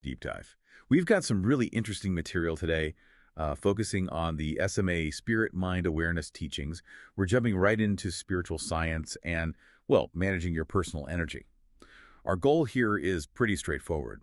deep dive. We've got some really interesting material today, focusing on the SMA Spirit Mind Awareness teachings. We're jumping right into spiritual science and, well, managing your personal energy. Our goal here is pretty straightforward.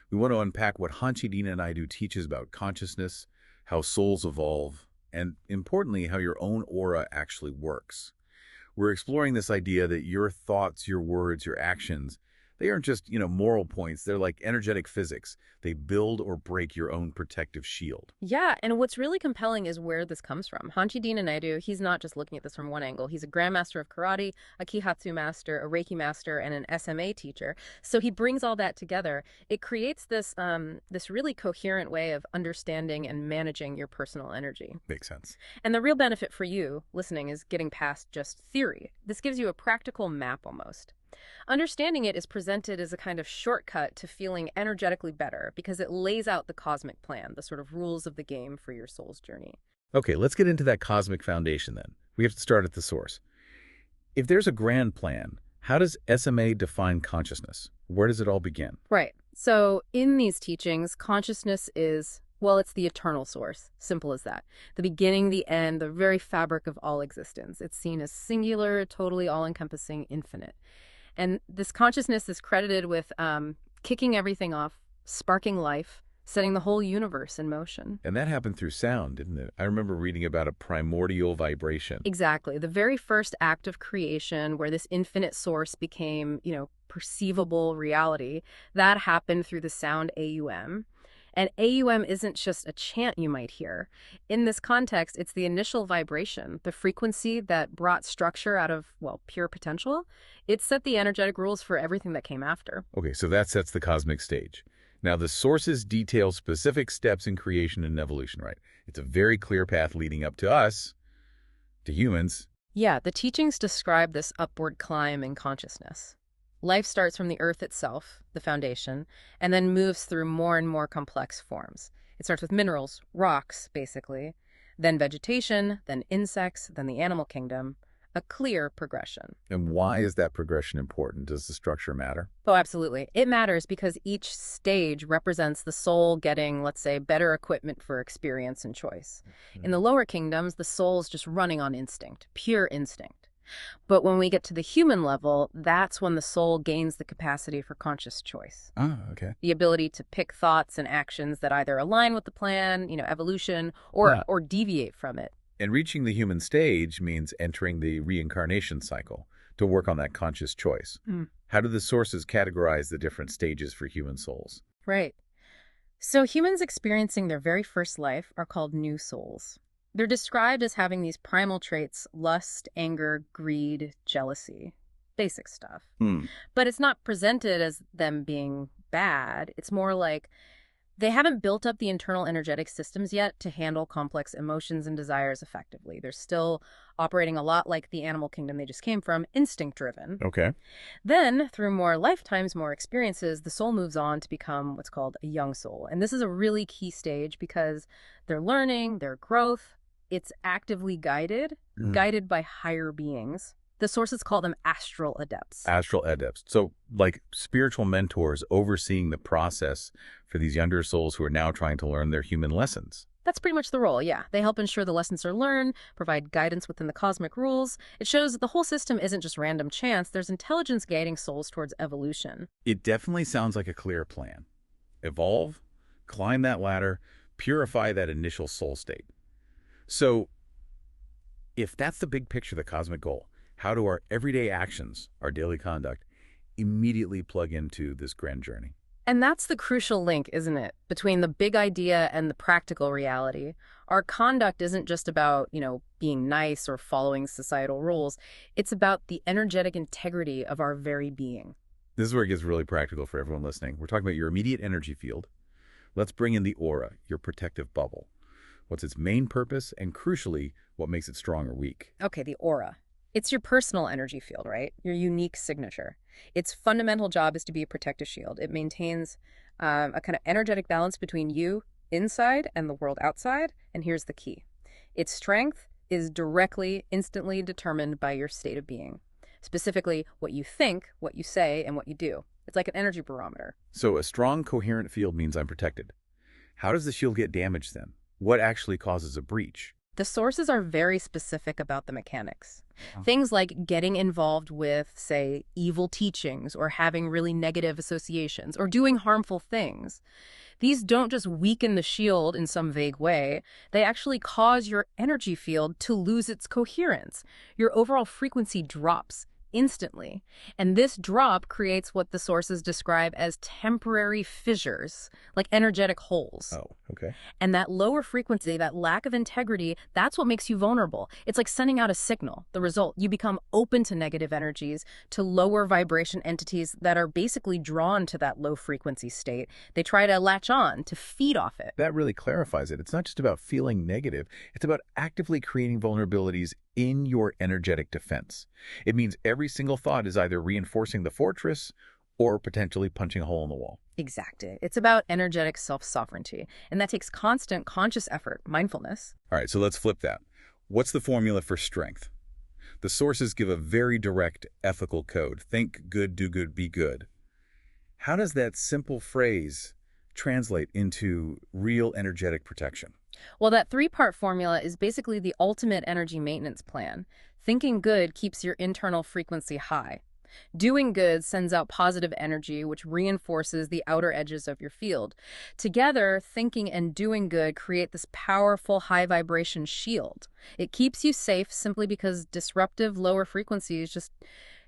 We want to unpack what Hanshi Deena Naidu teaches about consciousness, how souls evolve, and importantly, how your own aura actually works. We're exploring this idea that your thoughts, your words, your actions, they aren't just, moral points. They're like energetic physics. They build or break your own protective shield. Yeah, and what's really compelling is where this comes from. Hanshi Deena Naidu, he's not just looking at this from one angle. He's a grandmaster of karate, a kihatsu master, a reiki master, and an SMA teacher. So he brings all that together. It creates this really coherent way of understanding and managing your personal energy. Makes sense. And the real benefit for you listening is getting past just theory. This gives you a practical map almost. Understanding it is presented as a kind of shortcut to feeling energetically better because it lays out the cosmic plan, the sort of rules of the game for your soul's journey. Okay, let's get into that cosmic foundation then. We have to start at the source. If there's a grand plan, how does SMA define consciousness? Where does it all begin? Right. So in these teachings, consciousness is, well, it's the eternal source. Simple as that. The beginning, the end, the very fabric of all existence. It's seen as singular, totally all-encompassing, infinite. And this consciousness is credited with kicking everything off, sparking life, setting the whole universe in motion. And that happened through sound, didn't it? I remember reading about a primordial vibration. Exactly. The very first act of creation where this infinite source became, perceivable reality, that happened through the sound AUM. And AUM isn't just a chant you might hear. In this context, it's the initial vibration, the frequency that brought structure out of, well, pure potential. It set the energetic rules for everything that came after. Okay, so that sets the cosmic stage. Now, the sources detail specific steps in creation and evolution, right? It's a very clear path leading up to us, to humans. Yeah, the teachings describe this upward climb in consciousness. Life starts from the earth itself, the foundation, and then moves through more and more complex forms. It starts with minerals, rocks, basically, then vegetation, then insects, then the animal kingdom. A clear progression. And why is that progression important? Does the structure matter? Oh, absolutely. It matters because each stage represents the soul getting, let's say, better equipment for experience and choice. In the lower kingdoms, the soul's just running on instinct, pure instinct. But when we get to the human level, that's when the soul gains the capacity for conscious choice. Oh, okay. The ability to pick thoughts and actions that either align with the plan, evolution, or deviate from it. And reaching the human stage means entering the reincarnation cycle to work on that conscious choice. How do the sources categorize the different stages for human souls? Right. So humans experiencing their very first life are called new souls. They're described as having these primal traits: lust, anger, greed, jealousy. Basic stuff. But it's not presented as them being bad. It's more like they haven't built up the internal energetic systems yet to handle complex emotions and desires effectively. They're still operating a lot like the animal kingdom they just came from, instinct-driven. Okay. Then, through more lifetimes, more experiences, the soul moves on to become what's called a young soul. And this is a really key stage because their learning, their growth, it's actively guided by higher beings. The sources call them astral adepts. Astral adepts. So like spiritual mentors overseeing the process for these younger souls who are now trying to learn their human lessons. That's pretty much the role, yeah. They help ensure the lessons are learned, provide guidance within the cosmic rules. It shows that the whole system isn't just random chance. There's intelligence guiding souls towards evolution. It definitely sounds like a clear plan. Evolve, climb that ladder, purify that initial soul state. So if that's the big picture, the cosmic goal, how do our everyday actions, our daily conduct, immediately plug into this grand journey? And that's the crucial link, isn't it, between the big idea and the practical reality. Our conduct isn't just about, being nice or following societal rules. It's about the energetic integrity of our very being. This is where it gets really practical for everyone listening. We're talking about your immediate energy field. Let's bring in the aura, your protective bubble. What's its main purpose, and crucially, what makes it strong or weak? Okay, the aura. It's your personal energy field, right? Your unique signature. Its fundamental job is to be a protective shield. It maintains a kind of energetic balance between you inside and the world outside. And here's the key. Its strength is directly, instantly determined by your state of being. Specifically, what you think, what you say, and what you do. It's like an energy barometer. So a strong, coherent field means I'm protected. How does the shield get damaged then? What actually causes a breach? The sources are very specific about the mechanics. Oh. Things like getting involved with, say, evil teachings or having really negative associations or doing harmful things. These don't just weaken the shield in some vague way. They actually cause your energy field to lose its coherence. Your overall frequency drops instantly. And this drop creates what the sources describe as temporary fissures, like energetic holes. Oh, okay. And that lower frequency, that lack of integrity, that's what makes you vulnerable. It's like sending out a signal. The result, you become open to negative energies, to lower vibration entities that are basically drawn to that low frequency state. They try to latch on, to feed off it. That really clarifies it. It's not just about feeling negative. It's about actively creating vulnerabilities in your energetic defense. It means every single thought is either reinforcing the fortress or potentially punching a hole in the wall. Exactly. It's about energetic self-sovereignty, and that takes constant conscious effort, mindfulness. All right, so let's flip that. What's the formula for strength? The sources give a very direct ethical code. Think good, do good, be good. How does that simple phrase translate into real energetic protection? Well, that three-part formula is basically the ultimate energy maintenance plan. Thinking good keeps your internal frequency high. Doing good sends out positive energy, which reinforces the outer edges of your field. Together, thinking and doing good create this powerful high vibration shield. It keeps you safe simply because disruptive lower frequencies just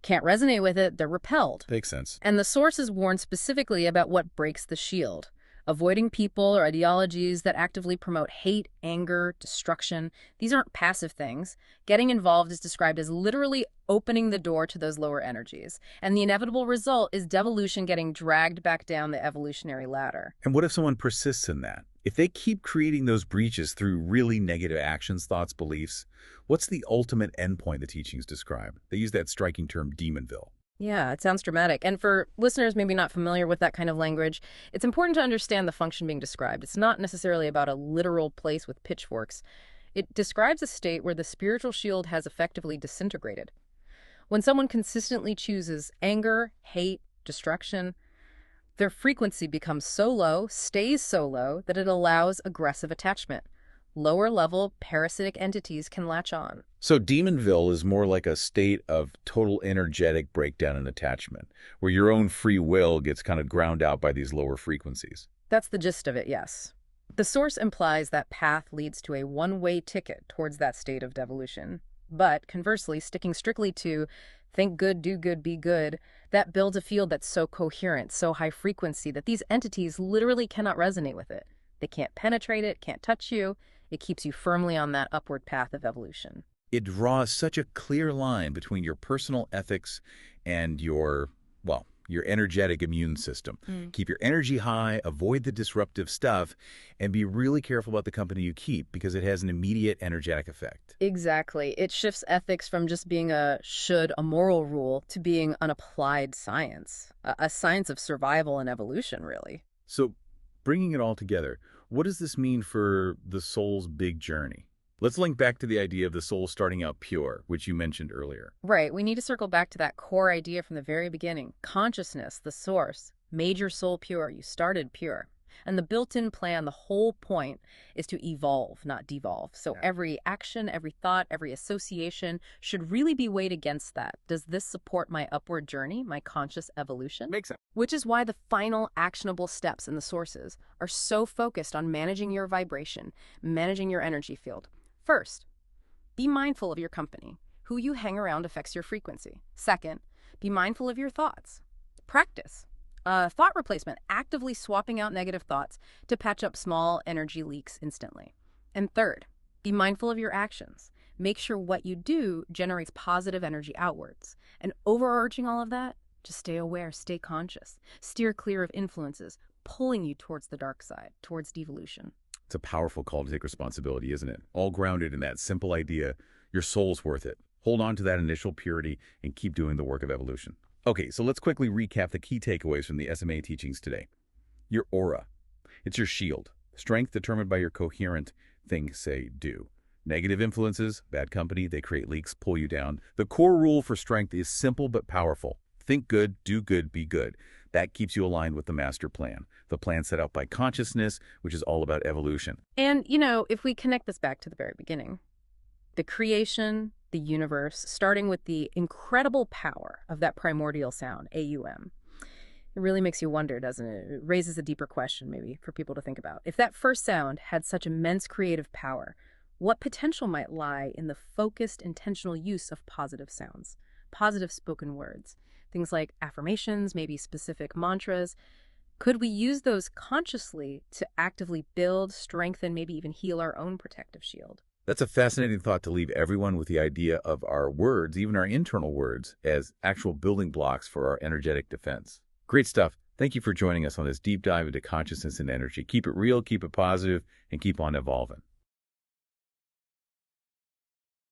can't resonate with it. They're repelled. Makes sense. And the sources warn specifically about what breaks the shield. Avoiding people or ideologies that actively promote hate, anger, destruction. These aren't passive things. Getting involved is described as literally opening the door to those lower energies. And the inevitable result is devolution getting dragged back down the evolutionary ladder. And what if someone persists in that? If they keep creating those breaches through really negative actions, thoughts, beliefs, what's the ultimate endpoint the teachings describe? They use that striking term, Demonville. Yeah, it sounds dramatic. And for listeners maybe not familiar with that kind of language, it's important to understand the function being described. It's not necessarily about a literal place with pitchforks. It describes a state where the spiritual shield has effectively disintegrated. When someone consistently chooses anger, hate, destruction, their frequency becomes so low, stays so low, that it allows aggressive attachment. Lower-level parasitic entities can latch on. So Demonville is more like a state of total energetic breakdown and attachment, where your own free will gets kind of ground out by these lower frequencies. That's the gist of it, yes. The source implies that path leads to a one-way ticket towards that state of devolution. But conversely, sticking strictly to think good, do good, be good, that builds a field that's so coherent, so high frequency, that these entities literally cannot resonate with it. They can't penetrate it, can't touch you. It keeps you firmly on that upward path of evolution. It draws such a clear line between your personal ethics and your energetic immune system. Keep your energy high, avoid the disruptive stuff, and be really careful about the company you keep because it has an immediate energetic effect. Exactly. It shifts ethics from just being a moral rule, to being an applied science, a science of survival and evolution, really. So, bringing it all together, what does this mean for the soul's big journey? Let's link back to the idea of the soul starting out pure, which you mentioned earlier. Right. We need to circle back to that core idea from the very beginning. Consciousness, the source, made your soul pure. You started pure. And the built-in plan, the whole point, is to evolve, not devolve. So every action, every thought, every association should really be weighed against that. Does this support my upward journey, my conscious evolution? Makes sense. Which is why the final actionable steps in the sources are so focused on managing your vibration, managing your energy field. First, be mindful of your company. Who you hang around affects your frequency. Second, be mindful of your thoughts. Practice thought replacement, actively swapping out negative thoughts to patch up small energy leaks instantly. And third, be mindful of your actions. Make sure what you do generates positive energy outwards. And overarching all of that, just stay aware, stay conscious. Steer clear of influences pulling you towards the dark side, towards devolution. It's a powerful call to take responsibility, isn't it? All grounded in that simple idea, your soul's worth it. Hold on to that initial purity and keep doing the work of evolution. Okay, so let's quickly recap the key takeaways from the SMA teachings today. Your aura. It's your shield. Strength determined by your coherent think, say, do. Negative influences, bad company, they create leaks, pull you down. The core rule for strength is simple but powerful. Think good, do good, be good. That keeps you aligned with the master plan, the plan set out by consciousness, which is all about evolution. And, if we connect this back to the very beginning, the creation, the universe, starting with the incredible power of that primordial sound, AUM. It really makes you wonder, doesn't it? It raises a deeper question, maybe, for people to think about. If that first sound had such immense creative power, what potential might lie in the focused, intentional use of positive sounds, positive spoken words, things like affirmations, maybe specific mantras? Could we use those consciously to actively build, strengthen, maybe even heal our own protective shield? That's a fascinating thought to leave everyone with the idea of our words, even our internal words, as actual building blocks for our energetic defense. Great stuff. Thank you for joining us on this deep dive into consciousness and energy. Keep it real, keep it positive, and keep on evolving.